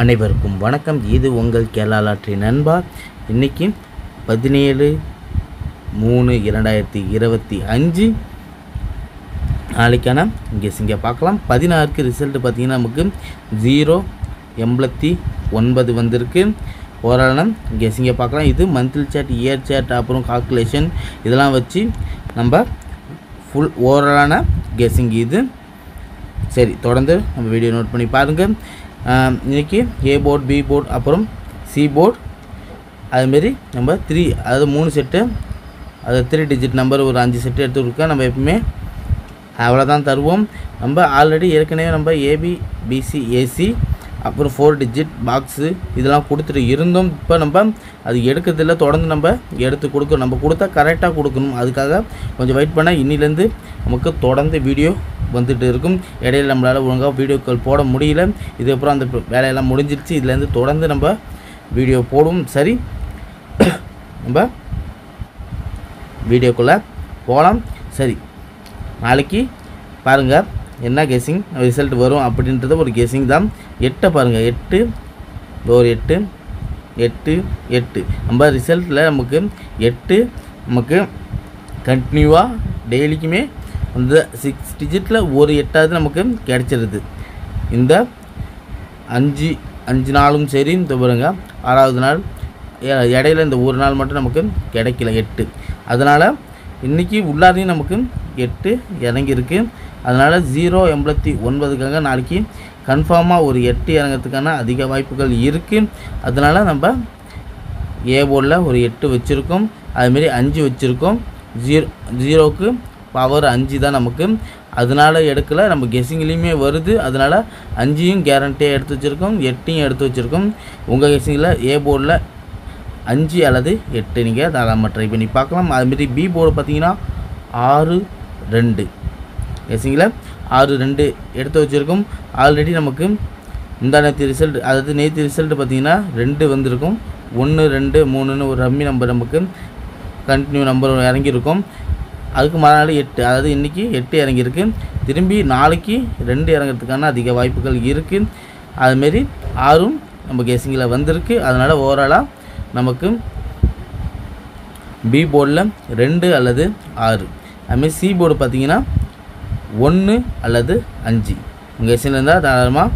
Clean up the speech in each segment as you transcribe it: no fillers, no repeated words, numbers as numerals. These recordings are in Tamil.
அனைவருக்கும் வணக்கம். இது உங்கள் கேரளா லாட்டரி நண்பா. இன்றைக்கி 17/3/2025 நாளைக்கான கெஸ்ஸிங்கை பார்க்கலாம். 16க்கு ரிசல்ட்டு பார்த்திங்கன்னா நமக்கு 089 வந்திருக்கு. ஓரளவு கெஸ்ஸிங்கை பார்க்கலாம். இது மந்த்லி சார்ட், இயர் சார்ட், அப்புறம் கால்குலேஷன் இதெல்லாம் வச்சு நம்ம ஃபுல் ஓவராலான கெஸ்ஸிங் இது. சரி, தொடர்ந்து நம்ம வீடியோ நோட் பண்ணி பாருங்கள். இன்றைக்கி ஏ போர்ட், பி போர்ட், அப்புறம் சி போர்ட், அதுமாரி நம்ம 3 அதாவது 3 செட்டு, அது 3 டிஜிட் நம்பர் ஒரு 5 செட்டு எடுத்துருக்கோம். நம்ம எப்பவுமே அவ்வளோதான் தருவோம். நம்ம ஆல்ரெடி ஏற்கனவே நம்ம ஏபி, பிசி, ஏசி, அப்புறம் 4 டிஜிட் பாக்ஸு இதெல்லாம் கொடுத்துட்டு இருந்தோம். இப்போ நம்ம அது எடுக்கிறதில்ல, தொடர்ந்து நம்ம எடுத்து கொடுக்கணும். நம்ம கொடுத்தா கரெக்டாக கொடுக்கணும். அதுக்காக கொஞ்சம் வெயிட் பண்ணால் இன்னிலேருந்து நமக்கு தொடர்ந்து வீடியோ வந்துட்டு இருக்கும். இடையில நம்மளால் ஒழுங்காக வீடியோக்கள் போட முடியல. இதுக்கப்புறம் அந்த வேலையெல்லாம் முடிஞ்சிருச்சு. இதுலேருந்து தொடர்ந்து நம்ம வீடியோ போடுவோம். சரி, நம்ம வீடியோக்குள்ளே போகலாம். சரி, நாளைக்கு பாருங்கள் என்ன கெஸ்ஸிங் ரிசல்ட் வரும் அப்படின்றது ஒரு கெஸ்ஸிங் தான். 8 பாருங்கள், 8 ஒரு 8 8 8 நம்ம ரிசல்ட்டில் நமக்கு 8 நமக்கு கண்டினியூவாக டெய்லிக்குமே அந்த 6 டிஜிட்டில் ஒரு 8ஆவது நமக்கு கிடச்சிருது. இந்த 5 நாளும் சரி. இந்த பாருங்க 6வது நாள் இடையில இந்த ஒரு நாள் மட்டும் நமக்கு கிடைக்கல 8. அதனால் இன்றைக்கி உள்ளாரையும் நமக்கு 8 இறங்கியிருக்கு. அதனால் 089க்காக நாளைக்கு கன்ஃபார்மாக ஒரு 8 இறங்கிறதுக்கான அதிக வாய்ப்புகள் இருக்குது. அதனால் நம்ம ஏ போர்டில் ஒரு 8 வச்சுருக்கோம், அதுமாரி 5 வச்சுருக்கோம். 0க்கு பவர் 5 தான் நமக்கு. அதனால் எடுக்கலை, நம்ம கெஸ்ஸிங்லேயுமே வருது. அதனால் 5யும் கேரண்டியாக எடுத்து வச்சுருக்கோம், 8யும் எடுத்து வச்சுருக்கோம். உங்கள் கெஸ்ஸிங்கில் ஏ போர்டில் 5 அல்லது 8 நீங்கள் தாராளமாக ட்ரை பண்ணி பார்க்கலாம். அதுமாரி பி போர்டு பார்த்திங்கன்னா 6 2 கெஸ்ஸிங்கில் 6 2 எடுத்து வச்சுருக்கோம். ஆல்ரெடி நமக்கு இந்த நேற்று ரிசல்ட், அதாவது நேற்று ரிசல்ட்டு பார்த்திங்கன்னா 2 வந்திருக்கும். 1 2 3ன்னு ஒரு ரம்மி நம்பர் நமக்கு கண்டினியூ நம்பர் இறங்கியிருக்கும். அதுக்கு மறுநாள் 8, அதாவது இன்றைக்கி 8 இறங்கியிருக்கு. திரும்பி நாளைக்கு 2 இறங்கிறதுக்கான அதிக வாய்ப்புகள் இருக்குது. அதுமாரி 6ம் நம்ம கெஸ்ஸிங்கில் வந்திருக்கு. அதனால் ஓவராலாக நமக்கு பி போர்டில் 2 அல்லது 6. அதுமாரி சி போர்டு பார்த்திங்கன்னா 1 அல்லது 5. உங்கள் கெஸ்ஸிங்கில் இருந்தால் தாராளமாக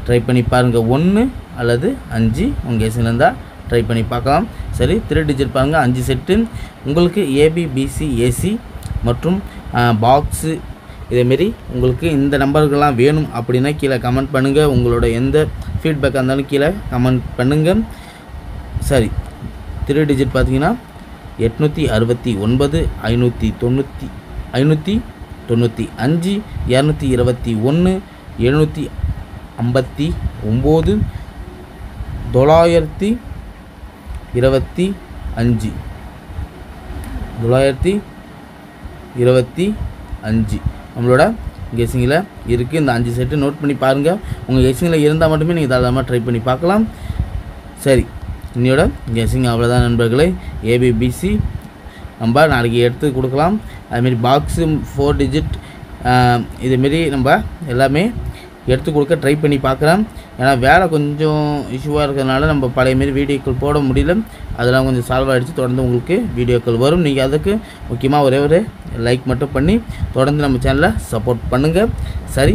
ட்ரை பண்ணி பாருங்கள். 1 அல்லது 5 உங்கள் கெஸ்ஸிங்கில் இருந்தால் ட்ரை பண்ணி பார்க்கலாம். சரி, 3 டிஜிட் பாருங்கள், 5 செட்டு. உங்களுக்கு ஏபி, பிசி, ஏசி மற்றும் பாக்ஸு இதேமாரி உங்களுக்கு இந்த நம்பர்கள்லாம் வேணும் அப்படின்னா கீழே கமெண்ட் பண்ணுங்கள். உங்களோட எந்த ஃபீட்பேக்காக இருந்தாலும் கீழே கமெண்ட் பண்ணுங்கள். சரி, 3 டிஜிட் பார்த்தீங்கன்னா 869, 595, 221, 729, 925, 925 நம்மளோட கெஸ்ஸிங்கில் இருக்குது. இந்த 5 செட்டு நோட் பண்ணி பாருங்கள். உங்கள் கெஸ்ஸிங்கில் இருந்தால் மட்டுமே நீங்கள் தாராளமாக ட்ரை பண்ணி பார்க்கலாம். சரி, இன்னையோட கெஸ்ஸிங் அவ்வளோதான் நண்பர்களே. ஏபிபிசி நம்ம நாளைக்கு எடுத்து கொடுக்கலாம். அதுமாரி பாக்ஸு 4 டிஜிட் இதுமாரி நம்ம எல்லாமே எடுத்து கொடுக்க ட்ரை பண்ணி பார்க்குறேன். ஏன்னா வேலை கொஞ்சம் இஷ்யூவாக இருக்கிறதுனால நம்ம பழையமாரி வீடியோக்கள் போட முடியல. அதெல்லாம் கொஞ்சம் சால்வ் ஆகிடுச்சு. தொடர்ந்து உங்களுக்கு வீடியோக்கள் வரும். நீங்கள் அதுக்கு முக்கியமாக ஒரே ஒரு லைக் மட்டும் பண்ணி தொடர்ந்து நம்ம சேனலை சப்போர்ட் பண்ணுங்கள். சரி.